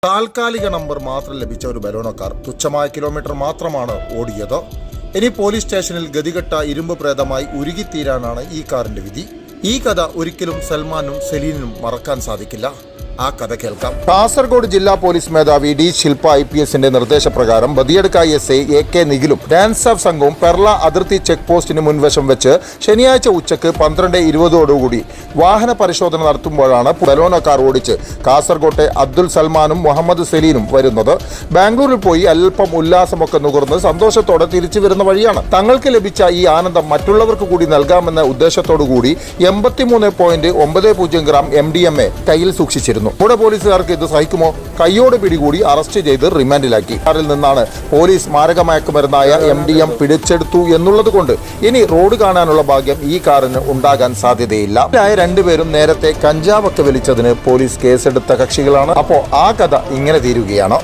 താൽക്കാലിക നമ്പർ മാത്രം ലഭിച്ച ഒരു ബലോണക്കാർ തുച്ഛമായ കിലോമീറ്റർ മാത്രമാണ് ഓടിയത്. ഇനി പോലീസ് സ്റ്റേഷനിൽ ഗതികെട്ട ഇരുമ്പ് പ്രേതമായി ഉരുകിത്തീരാനാണ് ഈ കാറിന്റെ വിധി. ഈ കഥ ഒരിക്കലും സൽമാനും സെലീനും മറക്കാൻ സാധിക്കില്ല. ആ കഥ കേൾക്കാം. കാസർഗോഡ് ജില്ലാ പോലീസ് മേധാവി ഡി ശില്പ IPSന്റെ നിർദ്ദേശപ്രകാരം ബദിയടുക്ക SI AK നിഖിലും ഡാൻസ് ഓഫ് സംഘവും പെർള അതിർത്തി ചെക്ക് പോസ്റ്റിന് മുൻവശം വെച്ച് ശനിയാഴ്ച ഉച്ചയ്ക്ക് 12:20 വാഹന പരിശോധന നടത്തുമ്പോഴാണ് ബലോണ കാർ ഓടിച്ച് കാസർഗോട്ടെ അബ്ദുൽ സൽമാനും മുഹമ്മദ് സെലീനും വരുന്നത്. ബാംഗ്ലൂരിൽ പോയി അല്പം ഉല്ലാസമൊക്കെ നുകർന്ന് സന്തോഷത്തോടെ തിരിച്ചു വരുന്ന വഴിയാണ്. തങ്ങൾക്ക് ലഭിച്ച ഈ ആനന്ദം മറ്റുള്ളവർക്ക് കൂടി നൽകാമെന്ന ഉദ്ദേശത്തോടുകൂടി 83.90 ഗ്രാം MDMA കയ്യിൽ സൂക്ഷിച്ചിരുന്നു. കൂടെ പോലീസുകാർക്ക് ഇത് സഹിക്കുമോ? കയ്യോട് പിടികൂടി അറസ്റ്റ് ചെയ്ത് റിമാൻഡിലാക്കി. കാറിൽ നിന്നാണ് പോലീസ് മാരകമയക്കുമരുന്നായ MDM പിടിച്ചെടുത്തു എന്നുള്ളത് കൊണ്ട് ഇനി റോഡ് കാണാനുള്ള ഭാഗ്യം ഈ കാറിന് ഉണ്ടാകാൻ സാധ്യതയില്ല. രണ്ടുപേരും നേരത്തെ കഞ്ചാവൊക്കെ വലിച്ചതിന് പോലീസ് കേസെടുത്ത കക്ഷികളാണ്. അപ്പോ ആ കഥ ഇങ്ങനെ തീരുകയാണ്.